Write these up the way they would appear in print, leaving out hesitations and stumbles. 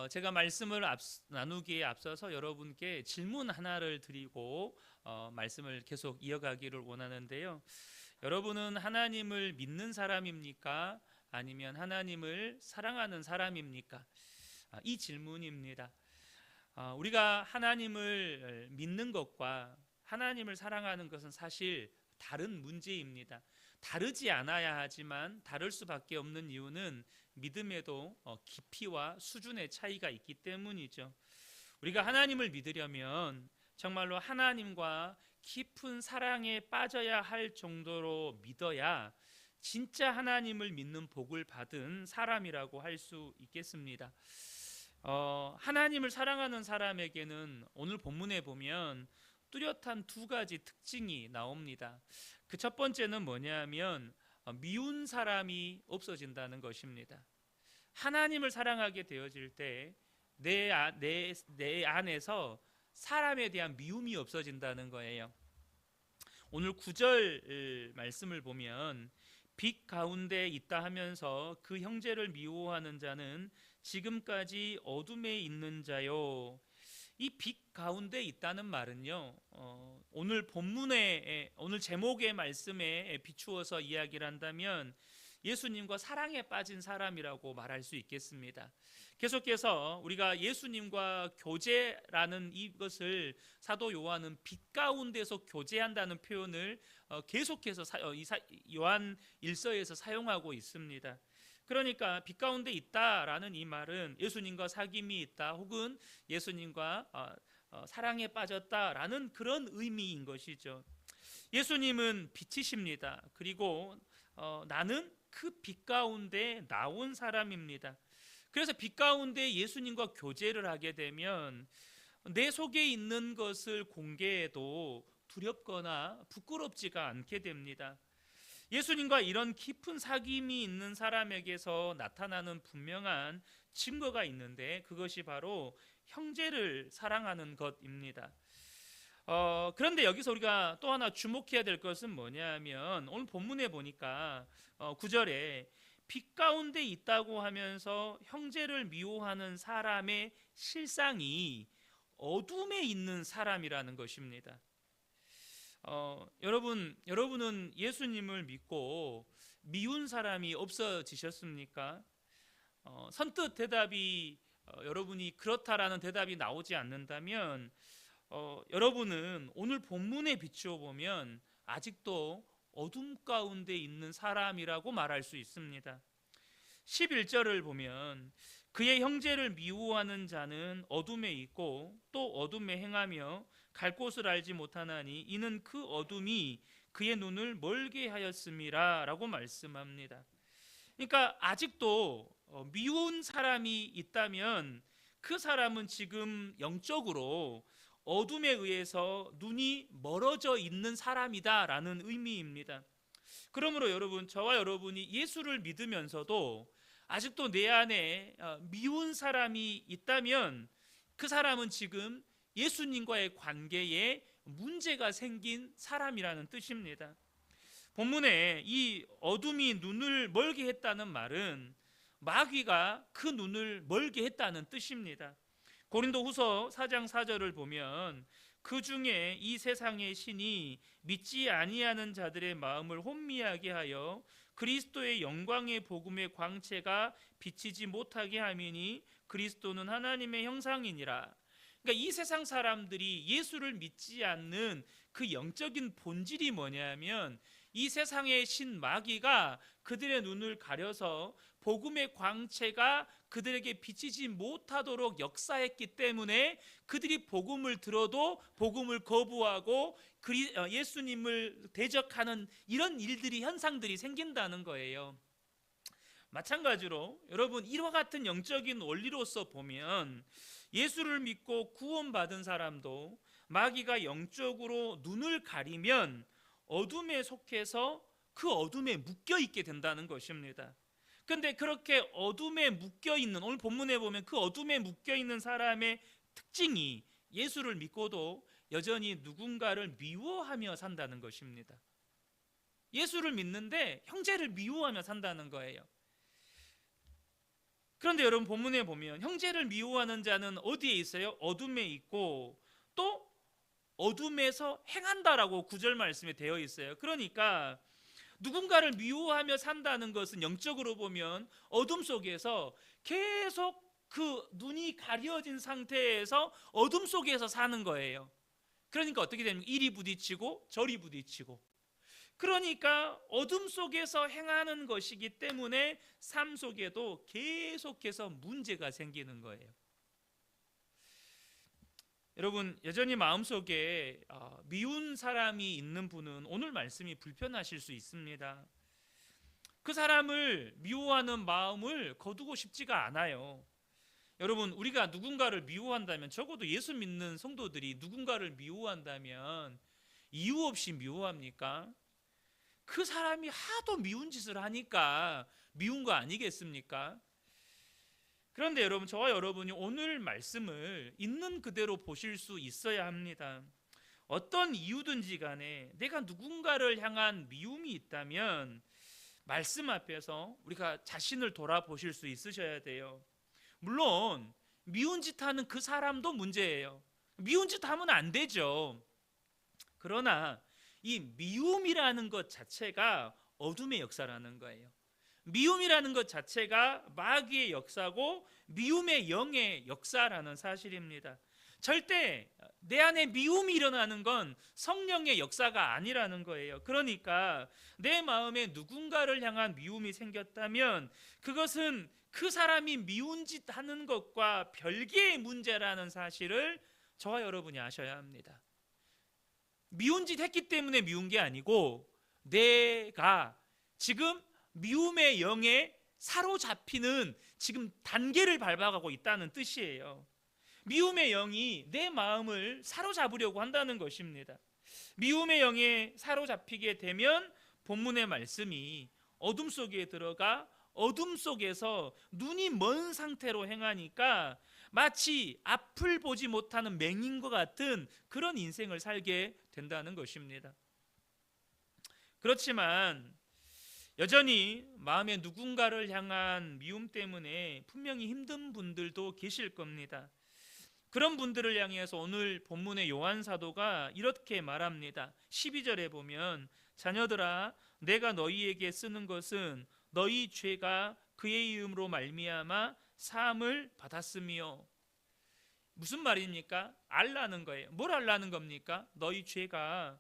제가 말씀을 나누기에 앞서서 여러분께 질문 하나를 드리고 말씀을 계속 이어가기를 원하는데요. 여러분은 하나님을 믿는 사람입니까? 아니면 하나님을 사랑하는 사람입니까? 이 질문입니다. 우리가 하나님을 믿는 것과 하나님을 사랑하는 것은 사실 다른 문제입니다. 다르지 않아야 하지만 다를 수밖에 없는 이유는 믿음에도 깊이와 수준의 차이가 있기 때문이죠. 우리가 하나님을 믿으려면 정말로 하나님과 깊은 사랑에 빠져야 할 정도로 믿어야 진짜 하나님을 믿는 복을 받은 사람이라고 할 수 있겠습니다. 하나님을 사랑하는 사람에게는 오늘 본문에 보면 뚜렷한 두 가지 특징이 나옵니다. 그 첫 번째는 뭐냐면 미운 사람이 없어진다는 것입니다. 하나님을 사랑하게 되어질 때 내 안에서 사람에 대한 미움이 없어진다는 거예요. 오늘 9절 말씀을 보면 빛 가운데 있다 하면서 그 형제를 미워하는 자는 지금까지 어둠에 있는 자요. 이 빛 가운데 있다는 말은요, 오늘 본문의 오늘 제목의 말씀에 비추어서 이야기를 한다면 예수님과 사랑에 빠진 사람이라고 말할 수 있겠습니다. 계속해서 우리가 예수님과 교제라는 이것을 사도 요한은 빛 가운데서 교제한다는 표현을 계속해서 요한 1서에서 사용하고 있습니다. 그러니까 빛 가운데 있다라는 이 말은 예수님과 사귐이 있다 혹은 예수님과 사랑에 빠졌다라는 그런 의미인 것이죠. 예수님은 빛이십니다. 그리고 나는 그 빛 가운데 나온 사람입니다. 그래서 빛 가운데 예수님과 교제를 하게 되면 내 속에 있는 것을 공개해도 두렵거나 부끄럽지가 않게 됩니다. 예수님과 이런 깊은 사귐이 있는 사람에게서 나타나는 분명한 증거가 있는데 그것이 바로 형제를 사랑하는 것입니다. 그런데 여기서 우리가 또 하나 주목해야 될 것은 뭐냐면 오늘 본문에 보니까 9절에 빛 가운데 있다고 하면서 형제를 미워하는 사람의 실상이 어둠에 있는 사람이라는 것입니다. 여러분은 예수님을 믿고 미운 사람이 없어지셨습니까? 선뜻 대답이 여러분이 그렇다라는 대답이 나오지 않는다면 여러분은 오늘 본문에 비추어 보면 아직도 어둠 가운데 있는 사람이라고 말할 수 있습니다. 11절을 보면 그의 형제를 미워하는 자는 어둠에 있고 또 어둠에 행하며 갈 곳을 알지 못하나니 이는 그 어둠이 그의 눈을 멀게 하였음이라 라고 말씀합니다. 그러니까 아직도 미운 사람이 있다면 그 사람은 지금 영적으로 어둠에 의해서 눈이 멀어져 있는 사람이다라는 의미입니다. 그러므로 여러분, 저와 여러분이 예수를 믿으면서도 아직도 내 안에 미운 사람이 있다면 그 사람은 지금 예수님과의 관계에 문제가 생긴 사람이라는 뜻입니다. 본문에 이 어둠이 눈을 멀게 했다는 말은 마귀가 그 눈을 멀게 했다는 뜻입니다. 고린도후서 4장 4절을 보면 그 중에 이 세상의 신이 믿지 아니하는 자들의 마음을 혼미하게 하여 그리스도의 영광의 복음의 광채가 비치지 못하게 함이니 그리스도는 하나님의 형상이니라. 그러니까 이 세상 사람들이 예수를 믿지 않는 그 영적인 본질이 뭐냐면 이 세상의 신 마귀가 그들의 눈을 가려서 복음의 광채가 그들에게 비치지 못하도록 역사했기 때문에 그들이 복음을 들어도 복음을 거부하고 예수님을 대적하는 이런 일들이 현상들이 생긴다는 거예요. 마찬가지로 여러분 이와 같은 영적인 원리로서 보면 예수를 믿고 구원받은 사람도 마귀가 영적으로 눈을 가리면 어둠에 속해서 그 어둠에 묶여 있게 된다는 것입니다. 그런데 그렇게 어둠에 묶여 있는, 오늘 본문에 보면 그 어둠에 묶여 있는 사람의 특징이 예수를 믿고도 여전히 누군가를 미워하며 산다는 것입니다. 예수를 믿는데 형제를 미워하며 산다는 거예요. 그런데 여러분 본문에 보면 형제를 미워하는 자는 어디에 있어요? 어둠에 있고 또 어둠에서 행한다라고 9절 말씀에 되어 있어요. 그러니까 누군가를 미워하며 산다는 것은 영적으로 보면 어둠 속에서 계속 그 눈이 가려진 상태에서 어둠 속에서 사는 거예요. 그러니까 어떻게 됩니까? 이리 부딪히고 저리 부딪히고, 그러니까 어둠 속에서 행하는 것이기 때문에 삶 속에도 계속해서 문제가 생기는 거예요. 여러분, 여전히 마음속에 미운 사람이 있는 분은 오늘 말씀이 불편하실 수 있습니다. 그 사람을 미워하는 마음을 거두고 싶지가 않아요. 여러분, 우리가 누군가를 미워한다면, 적어도 예수 믿는 성도들이 누군가를 미워한다면 이유 없이 미워합니까? 그 사람이 하도 미운 짓을 하니까 미운 거 아니겠습니까? 그런데 여러분, 저와 여러분이 오늘 말씀을 있는 그대로 보실 수 있어야 합니다. 어떤 이유든지 간에 내가 누군가를 향한 미움이 있다면 말씀 앞에서 우리가 자신을 돌아보실 수 있으셔야 돼요. 물론 미운 짓 하는 그 사람도 문제예요. 미운 짓 하면 안 되죠. 그러나 이 미움이라는 것 자체가 어둠의 역사라는 거예요. 미움이라는 것 자체가 마귀의 역사고 미움의 영의 역사라는 사실입니다. 절대 내 안에 미움이 일어나는 건 성령의 역사가 아니라는 거예요. 그러니까 내 마음에 누군가를 향한 미움이 생겼다면 그것은 그 사람이 미운 짓 하는 것과 별개의 문제라는 사실을 저와 여러분이 아셔야 합니다. 미운 짓 했기 때문에 미운 게 아니고 내가 지금 미움의 영에 사로잡히는 지금 단계를 밟아가고 있다는 뜻이에요. 미움의 영이 내 마음을 사로잡으려고 한다는 것입니다. 미움의 영에 사로잡히게 되면 본문의 말씀이 어둠 속에 들어가 어둠 속에서 눈이 먼 상태로 행하니까 마치 앞을 보지 못하는 맹인과 같은 그런 인생을 살게 된다는 것입니다. 그렇지만 여전히 마음에 누군가를 향한 미움 때문에 분명히 힘든 분들도 계실 겁니다. 그런 분들을 향해서 오늘 본문의 요한 사도가 이렇게 말합니다. 12절에 보면 자녀들아 내가 너희에게 쓰는 것은 너희 죄가 그의 이름으로 말미암아 사함을 받았으며. 무슨 말입니까? 알라는 거예요. 뭘 알라는 겁니까? 너희 죄가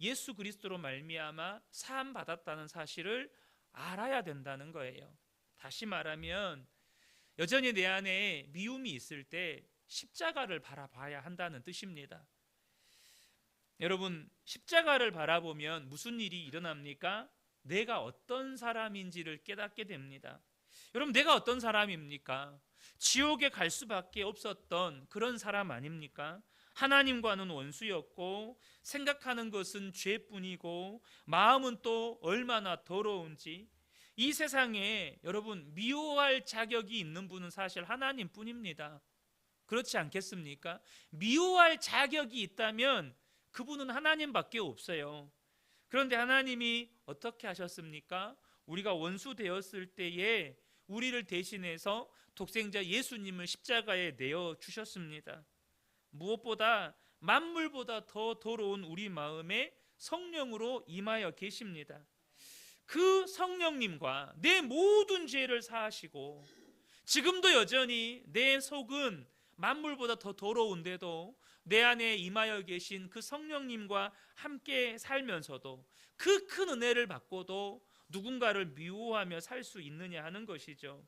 예수 그리스도로 말미암아 사함 받았다는 사실을 알아야 된다는 거예요. 다시 말하면 여전히 내 안에 미움이 있을 때 십자가를 바라봐야 한다는 뜻입니다. 여러분, 십자가를 바라보면 무슨 일이 일어납니까? 내가 어떤 사람인지를 깨닫게 됩니다. 여러분, 내가 어떤 사람입니까? 지옥에 갈 수밖에 없었던 그런 사람 아닙니까? 하나님과는 원수였고 생각하는 것은 죄뿐이고 마음은 또 얼마나 더러운지. 이 세상에 여러분 미워할 자격이 있는 분은 사실 하나님뿐입니다. 그렇지 않겠습니까? 미워할 자격이 있다면 그분은 하나님밖에 없어요. 그런데 하나님이 어떻게 하셨습니까? 우리가 원수 되었을 때에 우리를 대신해서 독생자 예수님을 십자가에 내어 주셨습니다. 무엇보다 만물보다 더 더러운 우리 마음에 성령으로 임하여 계십니다. 그 성령님과 내 모든 죄를 사하시고 지금도 여전히 내 속은 만물보다 더 더러운데도 내 안에 임하여 계신 그 성령님과 함께 살면서도 그 큰 은혜를 받고도 누군가를 미워하며 살 수 있느냐 하는 것이죠.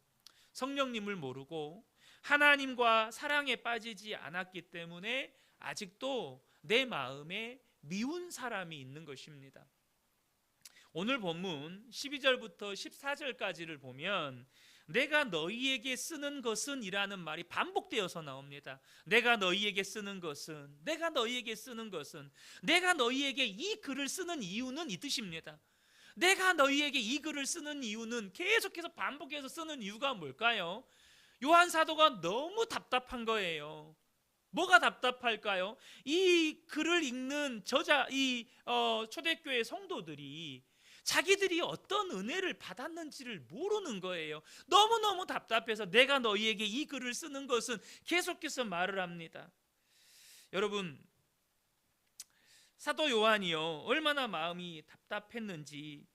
성령님을 모르고 하나님과 사랑에 빠지지 않았기 때문에 아직도 내 마음에 미운 사람이 있는 것입니다. 오늘 본문 12절부터 14절까지를 보면 내가 너희에게 쓰는 것은 이라는 말이 반복되어서 나옵니다. 내가 너희에게 쓰는 것은, 내가 너희에게 쓰는 것은, 내가 너희에게 이 글을 쓰는 이유는 이 뜻입니다. 내가 너희에게 이 글을 쓰는 이유는, 계속해서 반복해서 쓰는 이유가 뭘까요? 요한 사도가 너무 답답한 거예요. 뭐가 답답할까요? 이 글을 읽는 저자, 초대교회 성도들이 자기들이 어떤 은혜를 받았는지를 모르는 거예요. 너무너무 답답해서 내가 너희에게 이 글을 쓰는 것은 계속해서 말을 합니다. 여러분, 사도 요한이요, 얼마나 마음이 답답했는지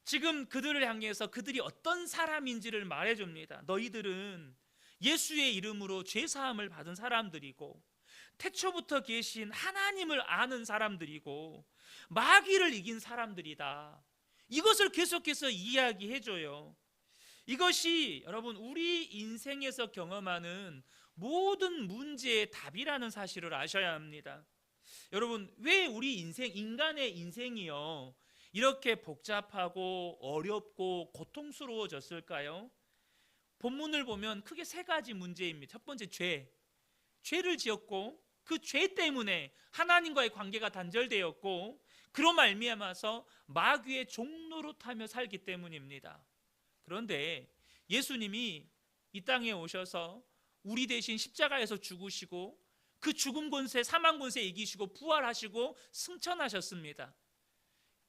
지금 그들을 향해서 그들이 어떤 사람인지를 말해줍니다. 너희들은 예수의 이름으로 죄사함을 받은 사람들이고 태초부터 계신 하나님을 아는 사람들이고 마귀를 이긴 사람들이다. 이것을 계속해서 이야기해줘요. 이것이 여러분 우리 인생에서 경험하는 모든 문제의 답이라는 사실을 아셔야 합니다. 여러분, 왜 우리 인간의 인생이요 이렇게 복잡하고 어렵고 고통스러워졌을까요? 본문을 보면 크게 세 가지 문제입니다. 첫 번째, 죄를 지었고 그 죄 때문에 하나님과의 관계가 단절되었고 그로 말미암아서 마귀의 종노릇하며 살기 때문입니다. 그런데 예수님이 이 땅에 오셔서 우리 대신 십자가에서 죽으시고 그 죽음 권세, 사망 권세 이기시고 부활하시고 승천하셨습니다.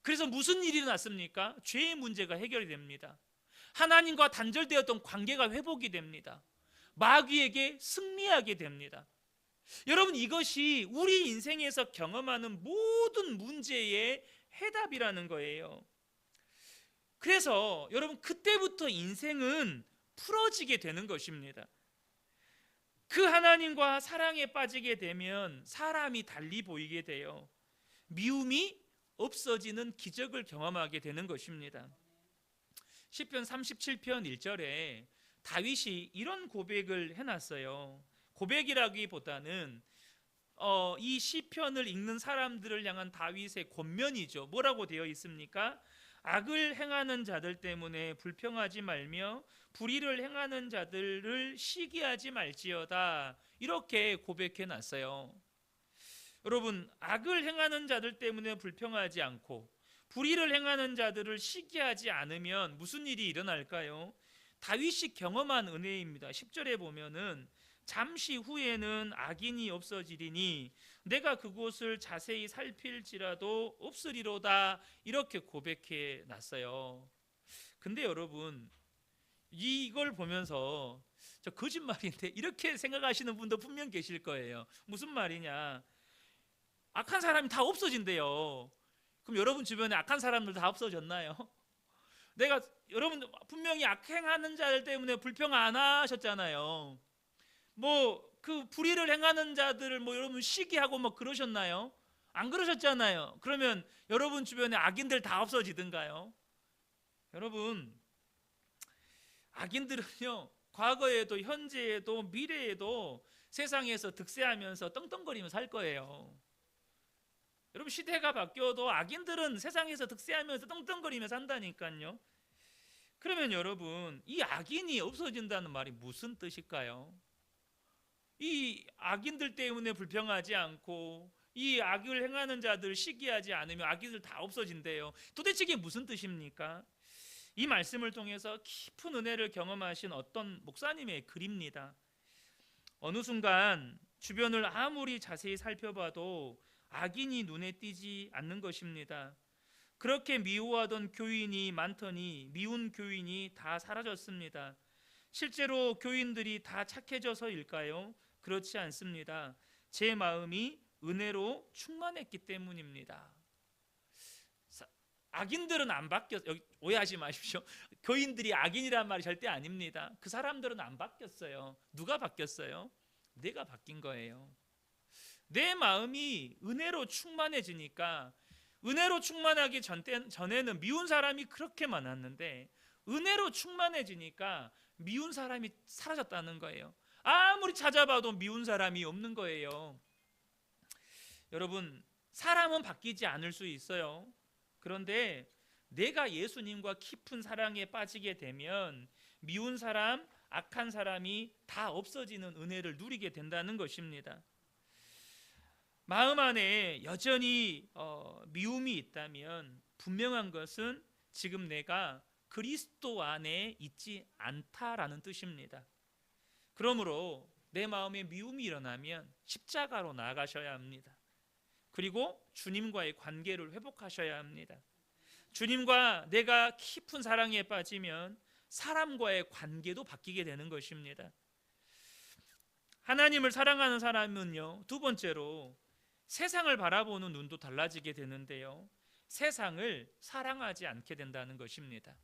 그래서 무슨 일이 났습니까? 죄의 문제가 해결이 됩니다. 하나님과 단절되었던 관계가 회복이 됩니다. 마귀에게 승리하게 됩니다. 여러분, 이것이 우리 인생에서 경험하는 모든 문제의 해답이라는 거예요. 그래서 여러분, 그때부터 인생은 풀어지게 되는 것입니다. 그 하나님과 사랑에 빠지게 되면 사람이 달리 보이게 돼요. 미움이 없어지는 기적을 경험하게 되는 것입니다. 시편 37편 1절에 다윗이 이런 고백을 해놨어요. 고백이라기보다는 이 시편을 읽는 사람들을 향한 다윗의 권면이죠. 뭐라고 되어 있습니까? 악을 행하는 자들 때문에 불평하지 말며 불의를 행하는 자들을 시기하지 말지어다. 이렇게 고백해 놨어요. 여러분, 악을 행하는 자들 때문에 불평하지 않고 불의를 행하는 자들을 시기하지 않으면 무슨 일이 일어날까요? 다윗이 경험한 은혜입니다. 10절에 보면은 잠시 후에는 악인이 없어지리니 내가 그곳을 자세히 살필지라도 없으리로다. 이렇게 고백해 놨어요. 근데 여러분, 이걸 보면서 저 거짓말인데 이렇게 생각하시는 분도 분명 계실 거예요. 무슨 말이냐? 악한 사람이 다 없어진대요. 그럼 여러분 주변에 악한 사람들 다 없어졌나요? 여러분 분명히 악행하는 자들 때문에 불평 안 하셨잖아요. 그 불의를 행하는 자들을 여러분 시기하고 그러셨나요? 안 그러셨잖아요. 그러면 여러분 주변에 악인들 다 없어지든가요? 여러분, 악인들은요 과거에도 현재에도 미래에도 세상에서 득세하면서 떵떵거리며 살 거예요. 여러분, 시대가 바뀌어도 악인들은 세상에서 득세하면서 떵떵거리며 산다니까요. 그러면 여러분, 이 악인이 없어진다는 말이 무슨 뜻일까요? 이 악인들 때문에 불평하지 않고 이 악을 행하는 자들 시기하지 않으면 악인들 다 없어진대요. 도대체 이게 무슨 뜻입니까? 이 말씀을 통해서 깊은 은혜를 경험하신 어떤 목사님의 글입니다. 어느 순간 주변을 아무리 자세히 살펴봐도 악인이 눈에 띄지 않는 것입니다. 그렇게 미워하던 교인이 많더니 미운 교인이 다 사라졌습니다. 실제로 교인들이 다 착해져서일까요? 그렇지 않습니다. 제 마음이 은혜로 충만했기 때문입니다. 악인들은 안 바뀌었어요. 오해하지 마십시오. 교인들이 악인이란 말이 절대 아닙니다. 그 사람들은 안 바뀌었어요. 누가 바뀌었어요? 내가 바뀐 거예요. 내 마음이 은혜로 충만해지니까, 은혜로 충만하기 전에는 미운 사람이 그렇게 많았는데 은혜로 충만해지니까 미운 사람이 사라졌다는 거예요. 아무리 찾아봐도 미운 사람이 없는 거예요. 여러분, 사람은 바뀌지 않을 수 있어요. 그런데 내가 예수님과 깊은 사랑에 빠지게 되면 미운 사람, 악한 사람이 다 없어지는 은혜를 누리게 된다는 것입니다. 마음 안에 여전히 미움이 있다면 분명한 것은 지금 내가 그리스도 안에 있지 않다라는 뜻입니다. 그러므로 내 마음에 미움이 일어나면 십자가로 나아가셔야 합니다. 그리고 주님과의 관계를 회복하셔야 합니다. 주님과 내가 깊은 사랑에 빠지면 사람과의 관계도 바뀌게 되는 것입니다. 하나님을 사랑하는 사람은요, 두 번째로 세상을 바라보는 눈도 달라지게 되는데요, 세상을 사랑하지 않게 된다는 것입니다.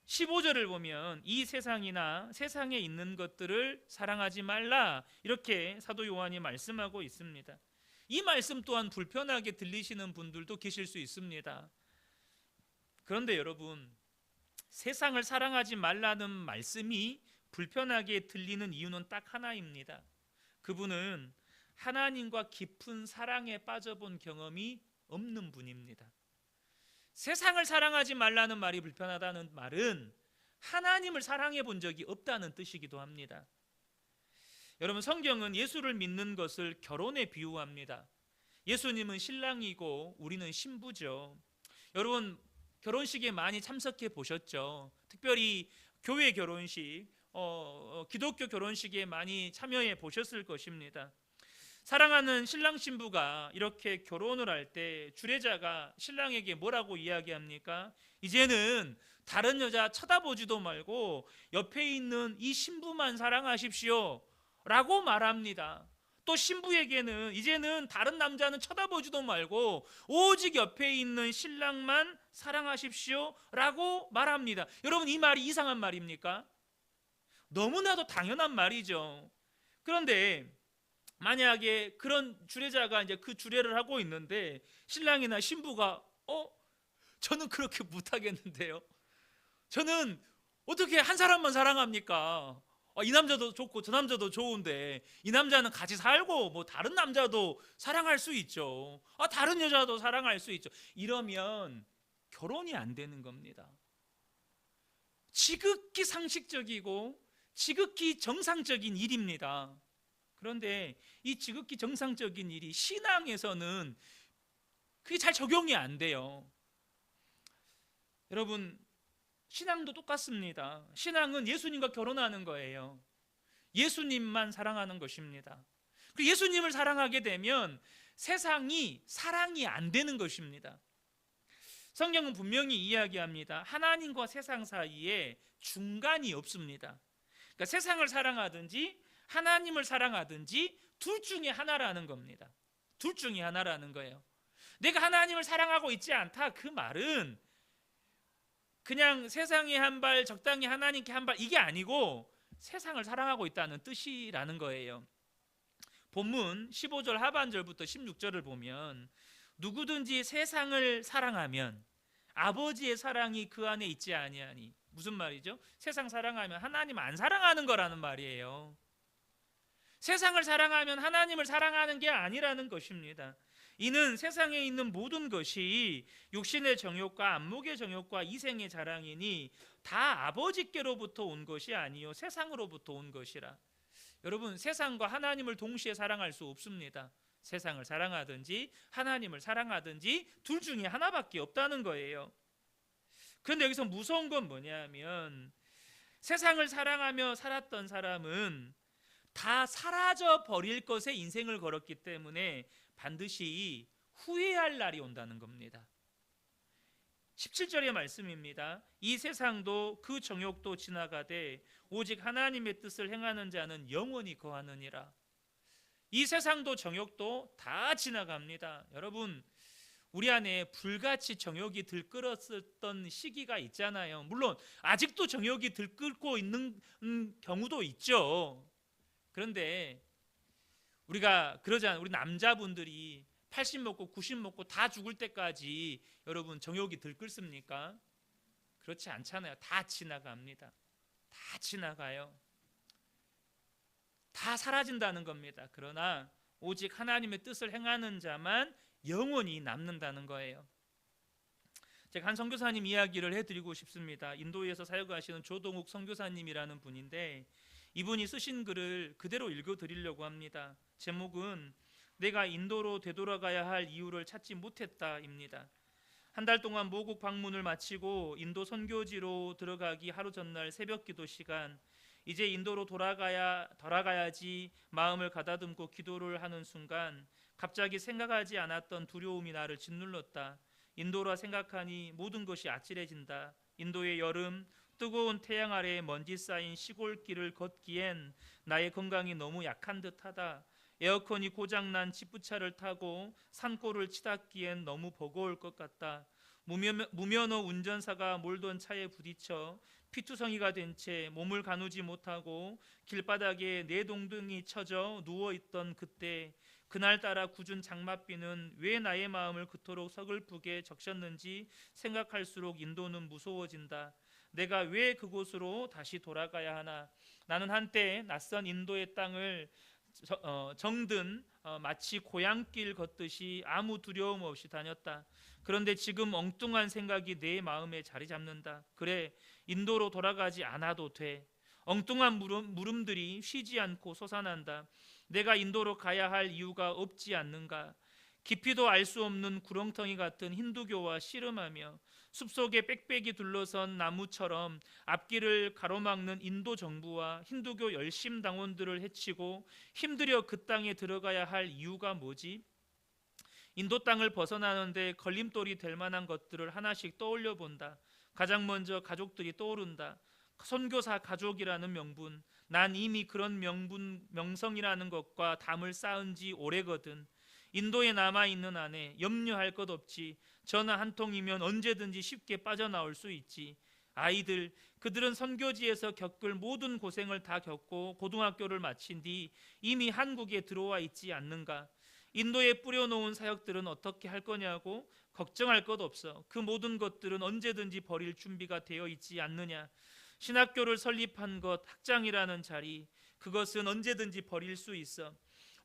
15절을 보면 이 세상이나 세상에 있는 것들을 사랑하지 말라, 이렇게 사도 요한이 말씀하고 있습니다. 이 말씀 또한 불편하게 들리시는 분들도 계실 수 있습니다. 그런데 여러분, 세상을 사랑하지 말라는 말씀이 불편하게 들리는 이유는 딱 하나입니다. 그분은 하나님과 깊은 사랑에 빠져본 경험이 없는 분입니다. 세상을 사랑하지 말라는 말이 불편하다는 말은 하나님을 사랑해 본 적이 없다는 뜻이기도 합니다. 여러분, 성경은 예수를 믿는 것을 결혼에 비유합니다. 예수님은 신랑이고 우리는 신부죠. 여러분, 결혼식에 많이 참석해 보셨죠? 특별히 교회 결혼식, 기독교 결혼식에 많이 참여해 보셨을 것입니다. 사랑하는 신랑 신부가 이렇게 결혼을 할 때 주례자가 신랑에게 뭐라고 이야기합니까? 이제는 다른 여자 쳐다보지도 말고 옆에 있는 이 신부만 사랑하십시오 라고 말합니다. 또 신부에게는 이제는 다른 남자는 쳐다보지도 말고 오직 옆에 있는 신랑만 사랑하십시오 라고 말합니다. 여러분, 이 말이 이상한 말입니까? 너무나도 당연한 말이죠. 그런데 만약에 그런 주례자가 이제 그 주례를 하고 있는데 신랑이나 신부가 저는 그렇게 못하겠는데요, 저는 어떻게 한 사람만 사랑합니까? 이 남자도 좋고 저 남자도 좋은데 이 남자는 같이 살고 뭐 다른 남자도 사랑할 수 있죠. 다른 여자도 사랑할 수 있죠. 이러면 결혼이 안 되는 겁니다. 지극히 상식적이고 지극히 정상적인 일입니다. 그런데 이 지극히 정상적인 일이 신앙에서는 그게 잘 적용이 안 돼요. 여러분, 신앙도 똑같습니다. 신앙은 예수님과 결혼하는 거예요. 예수님만 사랑하는 것입니다. 그리고 예수님을 사랑하게 되면 세상이 사랑이 안 되는 것입니다. 성경은 분명히 이야기합니다. 하나님과 세상 사이에 중간이 없습니다. 그러니까 세상을 사랑하든지 하나님을 사랑하든지 둘 중에 하나라는 겁니다. 둘 중에 하나라는 거예요. 내가 하나님을 사랑하고 있지 않다, 그 말은 그냥 세상에 한 발, 적당히 하나님께 한 발, 이게 아니고 세상을 사랑하고 있다는 뜻이라는 거예요. 본문 15절 하반절부터 16절을 보면 누구든지 세상을 사랑하면 아버지의 사랑이 그 안에 있지 아니하니, 무슨 말이죠? 세상 사랑하면 하나님 안 사랑하는 거라는 말이에요. 세상을 사랑하면 하나님을 사랑하는 게 아니라는 것입니다. 이는 세상에 있는 모든 것이 육신의 정욕과 안목의 정욕과 이생의 자랑이니 다 아버지께로부터 온 것이 아니요 세상으로부터 온 것이라. 여러분, 세상과 하나님을 동시에 사랑할 수 없습니다. 세상을 사랑하든지 하나님을 사랑하든지 둘 중에 하나밖에 없다는 거예요. 그런데 여기서 무서운 건 뭐냐면 세상을 사랑하며 살았던 사람은 다 사라져 버릴 것에 인생을 걸었기 때문에 반드시 후회할 날이 온다는 겁니다. 17절의 말씀입니다. 이 세상도 그 정욕도 지나가되 오직 하나님의 뜻을 행하는 자는 영원히 거하느니라. 이 세상도 정욕도 다 지나갑니다. 여러분, 우리 안에 불같이 정욕이 들끓었던 시기가 있잖아요. 물론 아직도 정욕이 들끓고 있는 경우도 있죠. 그런데 우리가 그러잖아요. 우리 남자분들이 80 먹고 90 먹고 다 죽을 때까지 여러분 정욕이 들끓습니까? 그렇지 않잖아요. 다 지나갑니다. 다 지나가요. 다 사라진다는 겁니다. 그러나 오직 하나님의 뜻을 행하는 자만 영원히 남는다는 거예요. 제가 한 선교사님 이야기를 해드리고 싶습니다. 인도에서 사역하시는 조동욱 선교사님이라는 분인데 이분이 쓰신 글을 그대로 읽어드리려고 합니다. 제목은 내가 인도로 되돌아가야 할 이유를 찾지 못했다입니다. 한 달 동안 모국 방문을 마치고 인도 선교지로 들어가기 하루 전날 새벽 기도 시간, 이제 인도로 돌아가야지 마음을 가다듬고 기도를 하는 순간 갑자기 생각하지 않았던 두려움이 나를 짓눌렀다. 인도라 생각하니 모든 것이 아찔해진다. 인도의 여름, 뜨거운 태양 아래 먼지 쌓인 시골길을 걷기엔 나의 건강이 너무 약한 듯하다. 에어컨이 고장난 지프차를 타고 산골을 치닫기엔 너무 버거울 것 같다. 무면허 운전사가 몰던 차에 부딪혀 피투성이가 된 채 몸을 가누지 못하고 길바닥에 내동댕이 쳐져 누워있던 그때, 그날따라 굳은 장맛비는 왜 나의 마음을 그토록 서글프게 적셨는지 생각할수록 인도는 무서워진다. 내가 왜 그곳으로 다시 돌아가야 하나? 나는 한때 낯선 인도의 땅을 정든 마치 고향길 걷듯이 아무 두려움 없이 다녔다. 그런데 지금 엉뚱한 생각이 내 마음에 자리 잡는다. 그래, 인도로 돌아가지 않아도 돼. 엉뚱한 물음들이 쉬지 않고 솟아난다. 내가 인도로 가야 할 이유가 없지 않는가? 깊이도 알 수 없는 구렁텅이 같은 힌두교와 씨름하며 숲속에 빽빽이 둘러선 나무처럼 앞길을 가로막는 인도 정부와 힌두교 열심 당원들을 해치고 힘들여 그 땅에 들어가야 할 이유가 뭐지? 인도 땅을 벗어나는데 걸림돌이 될 만한 것들을 하나씩 떠올려 본다. 가장 먼저 가족들이 떠오른다. 선교사 가족이라는 명분. 난 이미 그런 명성이라는 것과 담을 쌓은 지 오래거든. 인도에 남아있는 한에 염려할 것 없지. 전화 한 통이면 언제든지 쉽게 빠져나올 수 있지. 아이들, 그들은 선교지에서 겪을 모든 고생을 다 겪고 고등학교를 마친 뒤 이미 한국에 들어와 있지 않는가? 인도에 뿌려놓은 사역들은 어떻게 할 거냐고? 걱정할 것 없어. 그 모든 것들은 언제든지 버릴 준비가 되어 있지 않느냐? 신학교를 설립한 것, 학장이라는 자리, 그것은 언제든지 버릴 수 있어.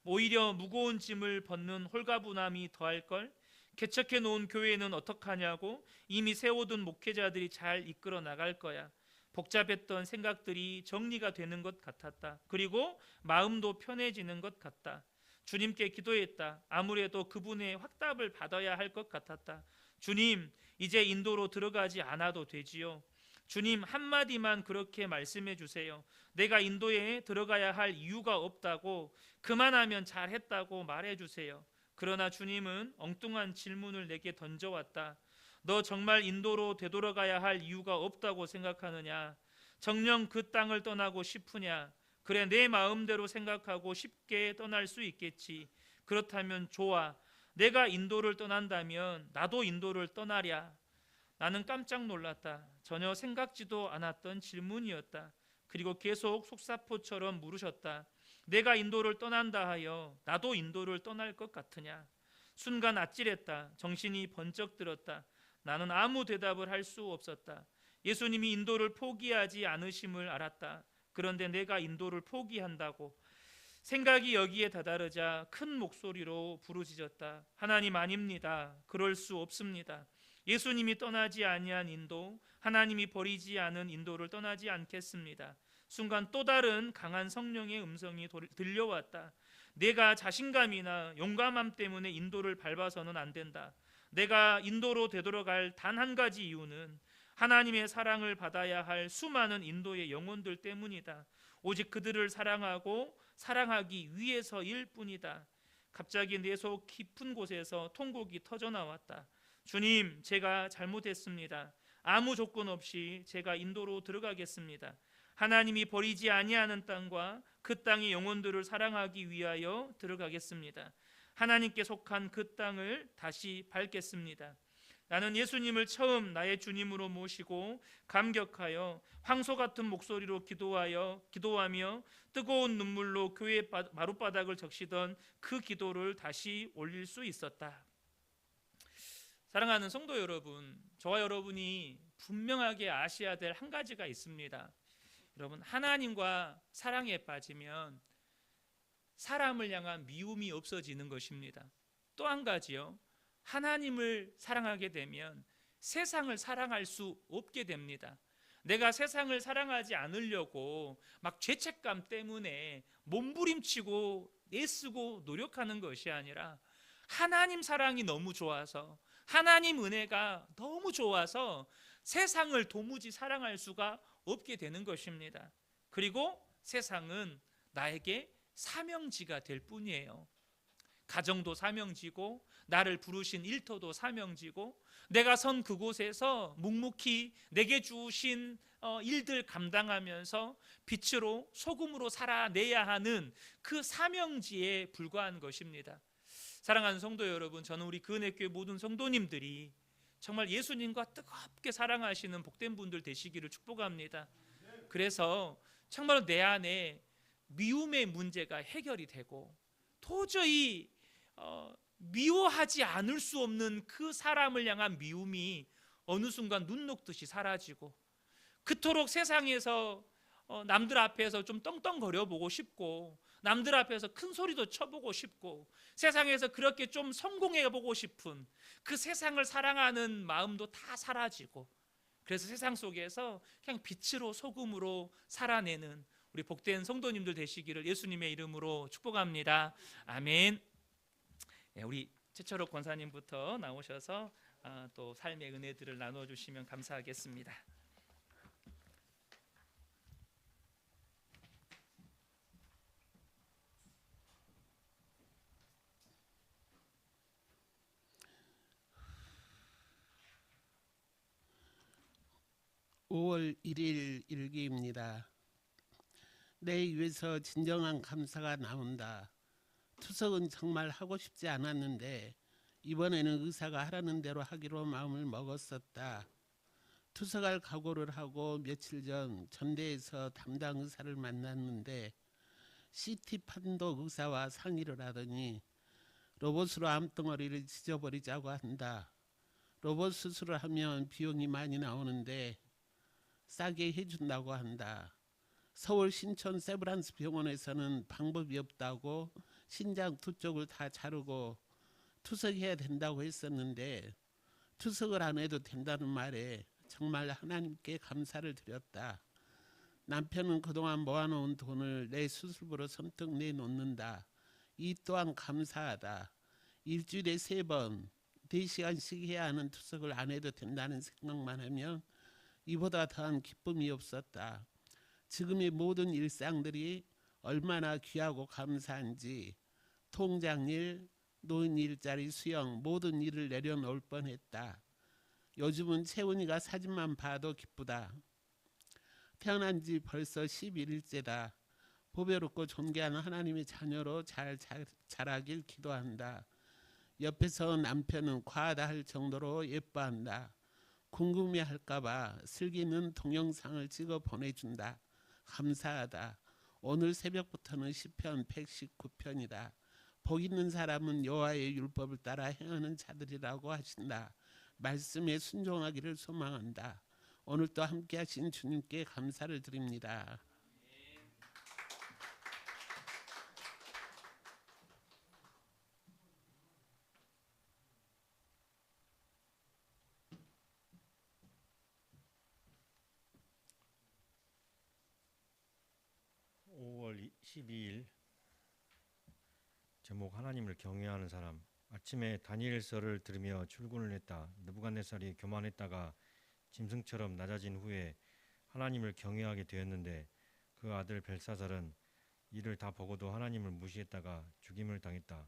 오히려 무거운 짐을 벗는 홀가분함이 더할걸? 개척해 놓은 교회는 어떡하냐고? 이미 세워둔 목회자들이 잘 이끌어 나갈 거야. 복잡했던 생각들이 정리가 되는 것 같았다. 그리고 마음도 편해지는 것 같다. 주님께 기도했다. 아무래도 그분의 확답을 받아야 할 것 같았다. 주님, 이제 인도로 들어가지 않아도 되지요. 주님, 한마디만 그렇게 말씀해 주세요. 내가 인도에 들어가야 할 이유가 없다고, 그만하면 잘했다고 말해 주세요. 그러나 주님은 엉뚱한 질문을 내게 던져왔다. 너 정말 인도로 되돌아가야 할 이유가 없다고 생각하느냐? 정녕 그 땅을 떠나고 싶으냐? 그래, 내 마음대로 생각하고 쉽게 떠날 수 있겠지. 그렇다면 좋아. 내가 인도를 떠난다면 나도 인도를 떠나랴. 나는 깜짝 놀랐다. 전혀 생각지도 않았던 질문이었다. 그리고 계속 속사포처럼 물으셨다. 내가 인도를 떠난다 하여 나도 인도를 떠날 것 같으냐? 순간 아찔했다. 정신이 번쩍 들었다. 나는 아무 대답을 할 수 없었다. 예수님이 인도를 포기하지 않으심을 알았다. 그런데 내가 인도를 포기한다고? 생각이 여기에 다다르자 큰 목소리로 부르짖었다. 하나님, 아닙니다. 그럴 수 없습니다. 예수님이 떠나지 아니한 인도, 하나님이 버리지 않은 인도를 떠나지 않겠습니다. 순간 또 다른 강한 성령의 음성이 들려왔다. 내가 자신감이나 용감함 때문에 인도를 밟아서는 안 된다. 내가 인도로 되돌아갈 단 한 가지 이유는 하나님의 사랑을 받아야 할 수많은 인도의 영혼들 때문이다. 오직 그들을 사랑하고 사랑하기 위해서일 뿐이다. 갑자기 내 속 깊은 곳에서 통곡이 터져나왔다. 주님, 제가 잘못했습니다. 아무 조건 없이 제가 인도로 들어가겠습니다. 하나님이 버리지 아니하는 땅과 그 땅의 영혼들을 사랑하기 위하여 들어가겠습니다. 하나님께 속한 그 땅을 다시 밟겠습니다. 나는 예수님을 처음 나의 주님으로 모시고 감격하여 황소 같은 목소리로 기도하며 뜨거운 눈물로 교회 마룻바닥을 적시던 그 기도를 다시 올릴 수 있었다. 사랑하는 성도 여러분, 저와 여러분이 분명하게 아셔야 될 한 가지가 있습니다. 여러분, 하나님과 사랑에 빠지면 사람을 향한 미움이 없어지는 것입니다. 또 한 가지요, 하나님을 사랑하게 되면 세상을 사랑할 수 없게 됩니다. 내가 세상을 사랑하지 않으려고 막 죄책감 때문에 몸부림치고 애쓰고 노력하는 것이 아니라 하나님 사랑이 너무 좋아서, 하나님 은혜가 너무 좋아서 세상을 도무지 사랑할 수가 없게 되는 것입니다. 그리고 세상은 나에게 사명지가 될 뿐이에요. 가정도 사명지고 나를 부르신 일터도 사명지고 내가 선 그곳에서 묵묵히 내게 주신 일들 감당하면서 빛으로 소금으로 살아내야 하는 그 사명지에 불과한 것입니다. 사랑하는 성도 여러분, 저는 우리 그은혜교회 모든 성도님들이 정말 예수님과 뜨겁게 사랑하시는 복된 분들 되시기를 축복합니다. 그래서 정말 내 안에 미움의 문제가 해결이 되고 도저히 미워하지 않을 수 없는 그 사람을 향한 미움이 어느 순간 눈 녹듯이 사라지고 그토록 세상에서 남들 앞에서 좀 떵떵거려 보고 싶고 남들 앞에서 큰 소리도 쳐보고 싶고 세상에서 그렇게 좀 성공해 보고 싶은 그 세상을 사랑하는 마음도 다 사라지고 그래서 세상 속에서 그냥 빛으로 소금으로 살아내는 우리 복된 성도님들 되시기를 예수님의 이름으로 축복합니다. 아멘. 우리 최철옥 권사님부터 나오셔서 또 삶의 은혜들을 나눠주시면 감사하겠습니다. (5월 1일) 일기입니다. 내 입에서 진정한 감사가 나온다. 투석은 정말 하고 싶지 않았는데 이번에는 의사가 하라는 대로 하기로 마음을 먹었었다. 투석할 각오를 하고 며칠 전 전대에서 담당 의사를 만났는데 CT 판독 의사와 상의를 하더니 로봇으로 암덩어리를 찢어버리자고 한다. 로봇 수술을 하면 비용이 많이 나오는데 싸게 해준다고 한다. 서울 신촌 세브란스 병원에서는 방법이 없다고 신장 두 쪽을 다 자르고 투석해야 된다고 했었는데 투석을 안 해도 된다는 말에 정말 하나님께 감사를 드렸다. 남편은 그동안 모아놓은 돈을 내 수술비로 선뜻 내놓는다. 이 또한 감사하다. 일주일에 3번 4시간씩 해야 하는 투석을 안 해도 된다는 생각만 하면 이보다 더한 기쁨이 없었다. 지금의 모든 일상들이 얼마나 귀하고 감사한지 통장일, 노인 일자리 수영 모든 일을 내려놓을 뻔했다. 요즘은 채훈이가 사진만 봐도 기쁘다. 태어난 지 벌써 11일째다. 보배롭고 존귀한 하나님의 자녀로 잘 자라길 기도한다. 옆에서 남편은 과하다 할 정도로 예뻐한다. 궁금해할까봐 슬기는 동영상을 찍어 보내준다. 감사하다. 오늘 새벽부터는 시편 119편이다. 복 있는 사람은 여호와의 율법을 따라 행하는 자들이라고 하신다. 말씀에 순종하기를 소망한다. 오늘도 함께하신 주님께 감사를 드립니다. 5월 12일 제목 하나님을 경외하는 사람. 아침에 다니엘서를 들으며 출근을 했다. 느부갓네살이 교만했다가 짐승처럼 낮아진 후에 하나님을 경외하게 되었는데 그 아들 벨사살은 이를 다 보고도 하나님을 무시했다가 죽임을 당했다.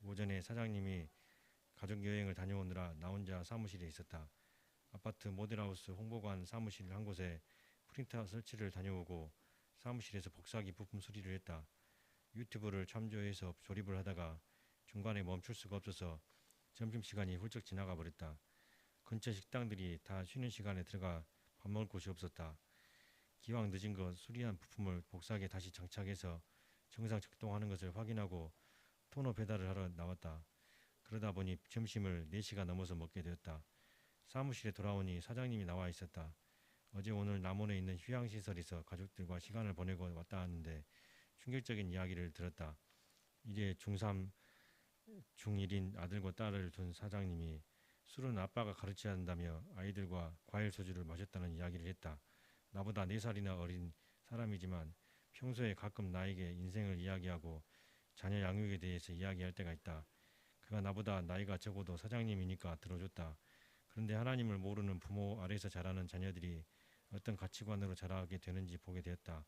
오전에 사장님이 가족 여행을 다녀오느라 나 혼자 사무실에 있었다. 아파트 모델하우스 홍보관 사무실 한 곳에 프린터 설치를 다녀오고 사무실에서 복사기 부품 수리를 했다. 유튜브를 참조해서 조립을 하다가 중간에 멈출 수가 없어서 점심시간이 훌쩍 지나가 버렸다. 근처 식당들이 다 쉬는 시간에 들어가 밥 먹을 곳이 없었다. 기왕 늦은 것 수리한 부품을 복사기에 다시 장착해서 정상 작동하는 것을 확인하고 토너 배달을 하러 나왔다. 그러다 보니 점심을 4시가 넘어서 먹게 되었다. 사무실에 돌아오니 사장님이 나와 있었다. 어제 오늘 남원에 있는 휴양시설에서 가족들과 시간을 보내고 왔다 하는데 충격적인 이야기를 들었다. 이제 중3, 중1인 아들과 딸을 둔 사장님이 술은 아빠가 가르쳐야 한다며 아이들과 과일 소주를 마셨다는 이야기를 했다. 나보다 4살이나 어린 사람이지만 평소에 가끔 나에게 인생을 이야기하고 자녀 양육에 대해서 이야기할 때가 있다. 그가 나보다 나이가 적어도 사장님이니까 들어줬다. 그런데 하나님을 모르는 부모 아래에서 자라는 자녀들이 어떤 가치관으로 자라게 되는지 보게 되었다.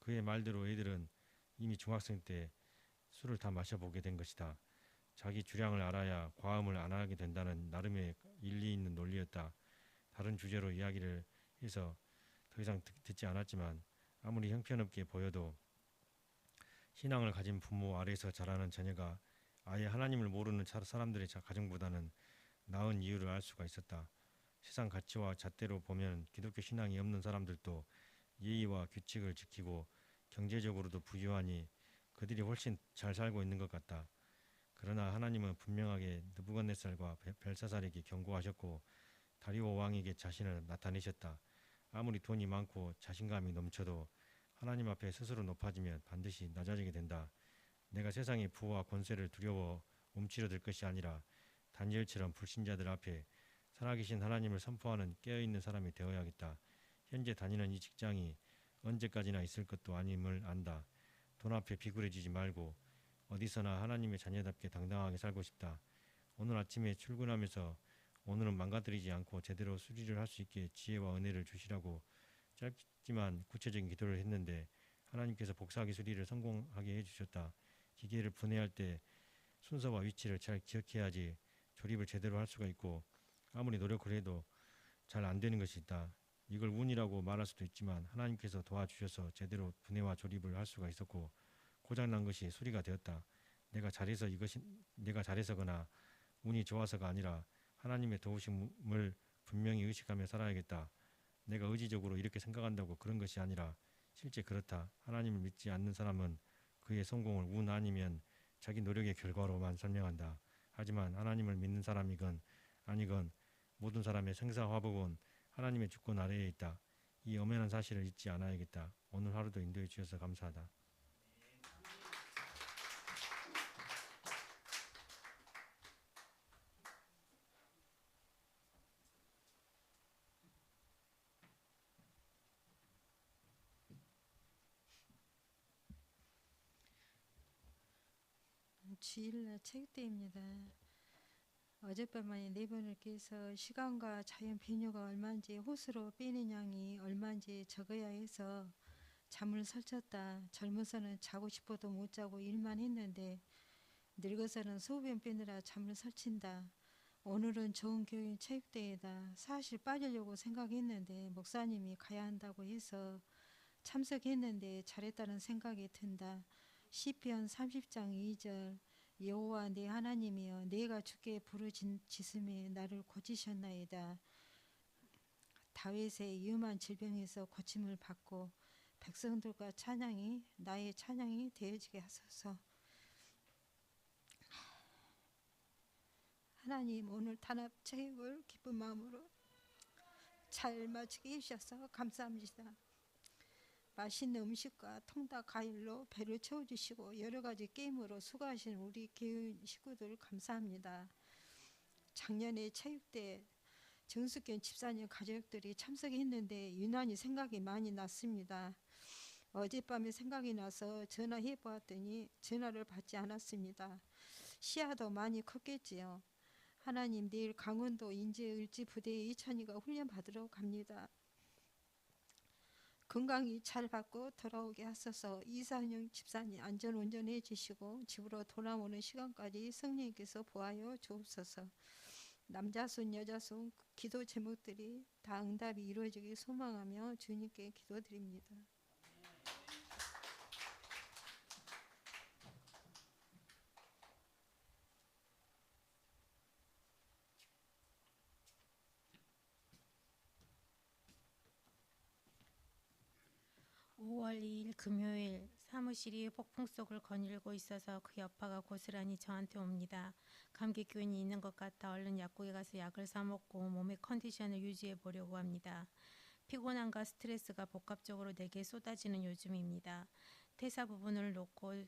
그의 말대로 애들은 이미 중학생 때 술을 다 마셔보게 된 것이다. 자기 주량을 알아야 과음을 안 하게 된다는 나름의 일리 있는 논리였다. 다른 주제로 이야기를 해서 더 이상 듣지 않았지만 아무리 형편없게 보여도 신앙을 가진 부모 아래에서 자라는 자녀가 아예 하나님을 모르는 사람들의 가정보다는 나은 이유를 알 수가 있었다. 세상 가치와 잣대로 보면 기독교 신앙이 없는 사람들도 예의와 규칙을 지키고 경제적으로도 부유하니 그들이 훨씬 잘 살고 있는 것 같다. 그러나 하나님은 분명하게 느부갓네살과 벨사살에게 경고하셨고 다리오 왕에게 자신을 나타내셨다. 아무리 돈이 많고 자신감이 넘쳐도 하나님 앞에 스스로 높아지면 반드시 낮아지게 된다. 내가 세상의 부와 권세를 두려워 움츠러들 것이 아니라 다니엘처럼 불신자들 앞에 살아계신 하나님을 선포하는 깨어있는 사람이 되어야겠다. 현재 다니는 이 직장이 언제까지나 있을 것도 아님을 안다. 돈 앞에 비굴해지지 말고 어디서나 하나님의 자녀답게 당당하게 살고 싶다. 오늘 아침에 출근하면서 오늘은 망가뜨리지 않고 제대로 수리를 할 수 있게 지혜와 은혜를 주시라고 짧지만 구체적인 기도를 했는데 하나님께서 복사하기 수리를 성공하게 해주셨다. 기계를 분해할 때 순서와 위치를 잘 기억해야지 조립을 제대로 할 수가 있고 아무리 노력을 해도 잘 안 되는 것이 있다. 이걸 운이라고 말할 수도 있지만 하나님께서 도와주셔서 제대로 분해와 조립을 할 수가 있었고 고장난 것이 수리가 되었다. 내가 잘해서거나 운이 좋아서가 아니라 하나님의 도우심을 분명히 의식하며 살아야겠다. 내가 의지적으로 이렇게 생각한다고 그런 것이 아니라 실제 그렇다. 하나님을 믿지 않는 사람은 그의 성공을 운 아니면 자기 노력의 결과로만 설명한다. 하지만 하나님을 믿는 사람이건 아니건 모든 사람의 생사화복은 하나님의 주권 아래에 있다. 이 엄연한 사실을 잊지 않아야겠다. 오늘 하루도 인도해 주셔서 감사하다. 주일날 체육대회입니다. 어젯밤에 네 번을 깨서 시간과 자연 배뇨가 얼마인지 호수로 빼는 양이 얼마인지 적어야 해서 잠을 설쳤다. 젊어서는 자고 싶어도 못 자고 일만 했는데 늙어서는 소변 빼느라 잠을 설친다. 오늘은 좋은 교인 체육대회다. 사실 빠지려고 생각했는데 목사님이 가야 한다고 해서 참석했는데 잘했다는 생각이 든다. 시편 30장 2절 여호와 내 하나님이여 내가 주께 부르짖음에 나를 고치셨나이다. 다윗의 위험한 질병에서 고침을 받고 백성들과 찬양이 나의 찬양이 되어지게 하소서. 하나님 오늘 단합 체육을 기쁜 마음으로 잘 마치게 해주셔서 감사합니다. 맛있는 음식과 통닭 과일로 배를 채워주시고 여러 가지 게임으로 수고하신 우리 교인 식구들 감사합니다. 작년에 체육대 정숙견 집사님 가족들이 참석했는데 유난히 생각이 많이 났습니다. 어젯밤에 생각이 나서 전화해 보았더니 전화를 받지 않았습니다. 시야도 많이 컸겠지요. 하나님 내일 강원도 인제 을지 부대에 이찬이가 훈련 받으러 갑니다. 건강히 잘 받고 돌아오게 하소서. 이산영 집사님 안전 운전해 주시고 집으로 돌아오는 시간까지 성령님께서 보하여 주옵소서. 남자손 여자손 기도 제목들이 다 응답이 이루어지길 소망하며 주님께 기도드립니다. 5월 2일 금요일 사무실이 폭풍 속을 거닐고 있어서 그 여파가 고스란히 저한테 옵니다. 감기 기운이 있는 것 같아 얼른 약국에 가서 약을 사 먹고 몸의 컨디션을 유지해 보려고 합니다. 피곤함과 스트레스가 복합적으로 내게 쏟아지는 요즘입니다. 퇴사 부분을 놓고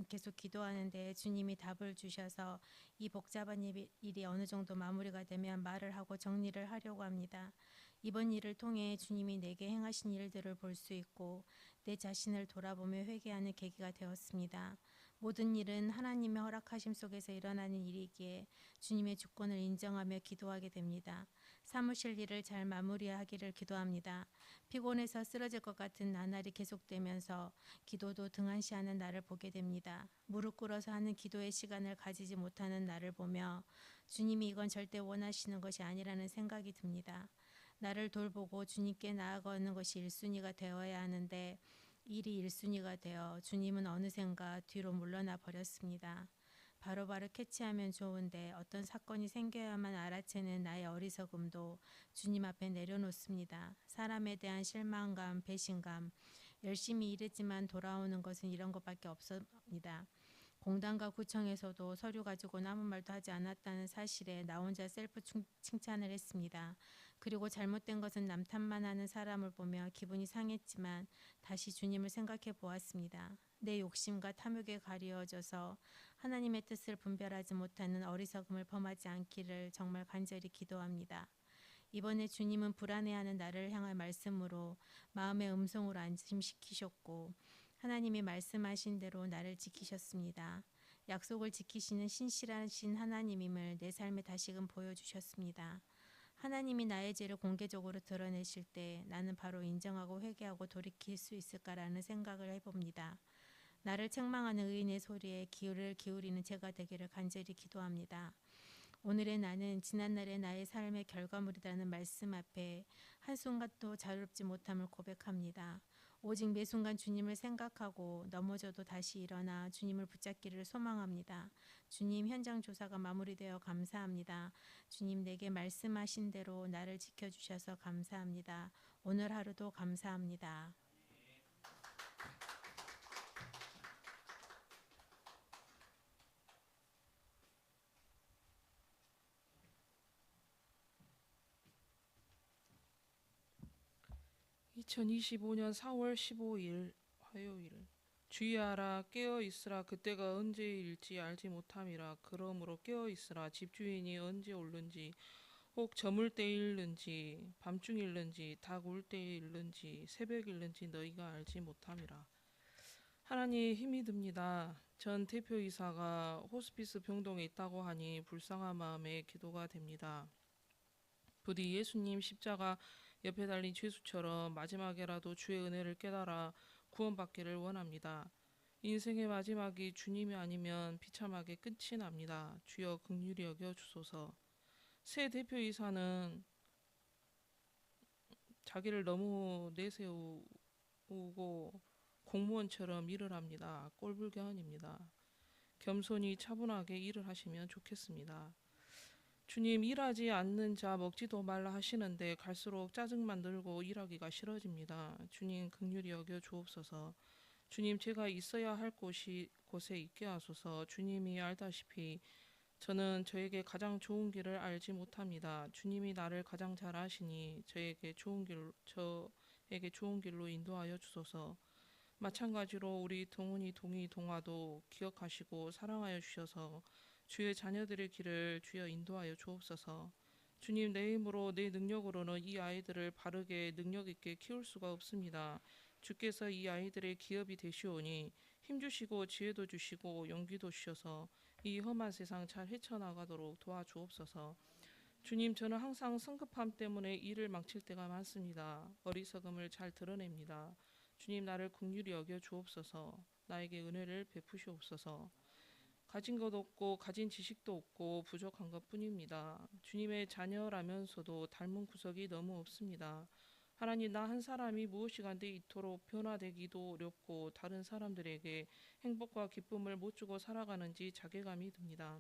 계속 기도하는데 주님이 답을 주셔서 이 복잡한 일이 어느 정도 마무리가 되면 말을 하고 정리를 하려고 합니다. 이번 일을 통해 주님이 내게 행하신 일들을 볼 수 있고 내 자신을 돌아보며 회개하는 계기가 되었습니다. 모든 일은 하나님의 허락하심 속에서 일어나는 일이기에 주님의 주권을 인정하며 기도하게 됩니다. 사무실 일을 잘 마무리하기를 기도합니다. 피곤해서 쓰러질 것 같은 나날이 계속되면서 기도도 등한시하는 나를 보게 됩니다. 무릎 꿇어서 하는 기도의 시간을 가지지 못하는 나를 보며 주님이 이건 절대 원하시는 것이 아니라는 생각이 듭니다. 나를 돌보고 주님께 나아가는 것이 1순위가 되어야 하는데 일이 1순위가 되어 주님은 어느샌가 뒤로 물러나 버렸습니다. 바로바로 캐치하면 좋은데 어떤 사건이 생겨야만 알아채는 나의 어리석음도 주님 앞에 내려놓습니다. 사람에 대한 실망감, 배신감, 열심히 일했지만 돌아오는 것은 이런 것밖에 없습니다. 공단과 구청에서도 서류 가지고는 아무 말도 하지 않았다는 사실에 나 혼자 셀프 칭찬을 했습니다. 그리고 잘못된 것은 남 탓만 하는 사람을 보며 기분이 상했지만 다시 주님을 생각해 보았습니다. 내 욕심과 탐욕에 가리워져서 하나님의 뜻을 분별하지 못하는 어리석음을 범하지 않기를 정말 간절히 기도합니다. 이번에 주님은 불안해하는 나를 향한 말씀으로 마음의 음성으로 안심시키셨고 하나님이 말씀하신 대로 나를 지키셨습니다. 약속을 지키시는 신실하신 하나님임을 내 삶에 다시금 보여주셨습니다. 하나님이 나의 죄를 공개적으로 드러내실 때 나는 바로 인정하고 회개하고 돌이킬 수 있을까라는 생각을 해봅니다. 나를 책망하는 의인의 소리에 귀를 기울이는 제가 되기를 간절히 기도합니다. 오늘의 나는 지난날의 나의 삶의 결과물이라는 말씀 앞에 한순간도 자유롭지 못함을 고백합니다. 오직 매 순간 주님을 생각하고 넘어져도 다시 일어나 주님을 붙잡기를 소망합니다. 주님, 현장 조사가 마무리되어 감사합니다. 주님, 내게 말씀하신 대로 나를 지켜주셔서 감사합니다. 오늘 하루도 감사합니다. 2025년 4월 15일 화요일. 주의하라, 깨어 있으라. 그때가 언제일지 알지 못함이라. 그러므로 깨어 있으라. 집주인이 언제 올는지, 혹 저물 때일는지, 밤중일는지, 닭 울 때일는지, 새벽일는지 너희가 알지 못함이라. 하나님, 힘이 듭니다. 전 대표이사가 호스피스 병동에 있다고 하니 불쌍한 마음에 기도가 됩니다. 부디 예수님 십자가 옆에 달린 죄수처럼 마지막에라도 주의 은혜를 깨달아 구원받기를 원합니다. 인생의 마지막이 주님이 아니면 비참하게 끝이 납니다. 주여 긍휼히 여겨 주소서. 새 대표이사는 자기를 너무 내세우고 공무원처럼 일을 합니다. 꼴불견입니다. 겸손히 차분하게 일을 하시면 좋겠습니다. 주님, 일하지 않는 자 먹지도 말라 하시는데 갈수록 짜증만 들고 일하기가 싫어집니다. 주님, 긍휼히 여겨 주옵소서. 주님, 제가 있어야 할 곳에 있게 하소서. 주님이 알다시피 저는 저에게 가장 좋은 길을 알지 못합니다. 주님이 나를 가장 잘 아시니 저에게 좋은 길로 인도하여 주소서. 마찬가지로 우리 동훈이, 동희, 동화도 기억하시고 사랑하여 주셔서 주의 자녀들의 길을 주여 인도하여 주옵소서. 주님, 내 힘으로 내 능력으로는 이 아이들을 바르게 능력 있게 키울 수가 없습니다. 주께서 이 아이들의 기업이 되시오니 힘주시고 지혜도 주시고 용기도 주셔서 이 험한 세상 잘 헤쳐나가도록 도와주옵소서. 주님, 저는 항상 성급함 때문에 일을 망칠 때가 많습니다. 어리석음을 잘 드러냅니다. 주님, 나를 긍휼히 여겨 주옵소서. 나에게 은혜를 베푸시옵소서. 가진 것 없고 가진 지식도 없고 부족한 것뿐입니다. 주님의 자녀라면서도 닮은 구석이 너무 없습니다. 하나님, 나 한 사람이 무엇이간데 이토록 변화되기도 어렵고 다른 사람들에게 행복과 기쁨을 못 주고 살아가는지 자괴감이 듭니다.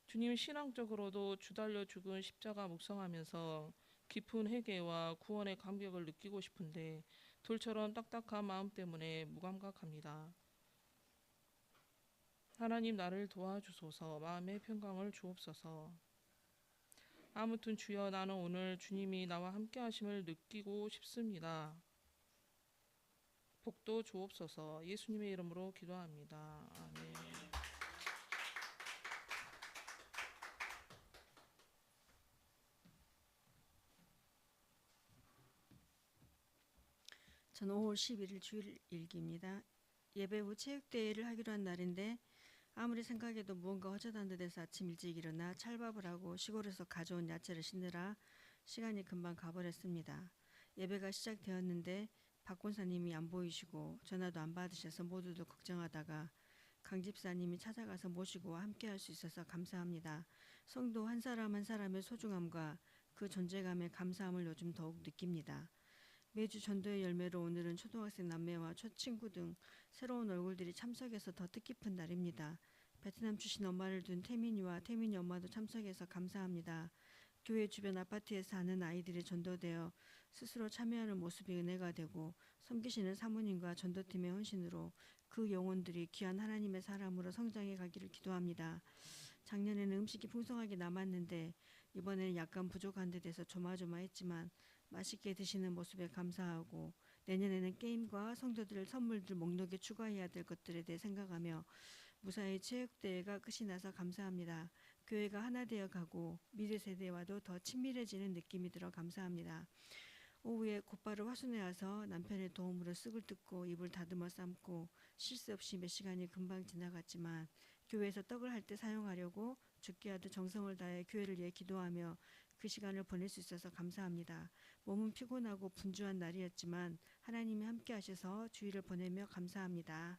주님, 신앙적으로도 주달려 죽은 십자가 묵상하면서 깊은 회개와 구원의 감격을 느끼고 싶은데 돌처럼 딱딱한 마음 때문에 무감각합니다. 하나님, 나를 도와주소서. 마음의 평강을 주옵소서. 아무튼 주여, 나는 오늘 주님이 나와 함께 하심을 느끼고 싶습니다. 복도 주옵소서. 예수님의 이름으로 기도합니다. 아멘. 저는 5월 11일 주일 일기입니다. 예배 후 체육대회를 하기로 한 날인데 아무리 생각해도 무언가 허전한 듯해서 아침 일찍 일어나 찰밥을 하고 시골에서 가져온 야채를 씻느라 시간이 금방 가버렸습니다. 예배가 시작되었는데 박 권사님이 안 보이시고 전화도 안 받으셔서 모두들 걱정하다가 강 집사님이 찾아가서 모시고 함께할 수 있어서 감사합니다. 성도 한 사람 한 사람의 소중함과 그 존재감에 감사함을 요즘 더욱 느낍니다. 매주 전도의 열매로 오늘은 초등학생 남매와 첫 친구 등 새로운 얼굴들이 참석해서 더 뜻깊은 날입니다. 베트남 출신 엄마를 둔 태민이와 태민이 엄마도 참석해서 감사합니다. 교회 주변 아파트에 사는 아이들이 전도되어 스스로 참여하는 모습이 은혜가 되고 섬기시는 사모님과 전도팀의 헌신으로 그 영혼들이 귀한 하나님의 사람으로 성장해 가기를 기도합니다. 작년에는 음식이 풍성하게 남았는데 이번에는 약간 부족한 데 대해서 조마조마했지만 맛있게 드시는 모습에 감사하고 내년에는 게임과 성도들 선물들 목록에 추가해야 될 것들에 대해 생각하며 무사히 체육대회가 끝이 나서 감사합니다. 교회가 하나 되어 가고 미래 세대와도 더 친밀해지는 느낌이 들어 감사합니다. 오후에 곧바로 화순에 와서 남편의 도움으로 쓱을 뜯고 입을 다듬어 삶고 쉴 새 없이 몇 시간이 금방 지나갔지만 교회에서 떡을 할 때 사용하려고 죽게 하듯 정성을 다해 교회를 위해 기도하며 그 시간을 보낼 수 있어서 감사합니다. 몸은 피곤하고 분주한 날이었지만 하나님이 함께 하셔서 주일을 보내며 감사합니다.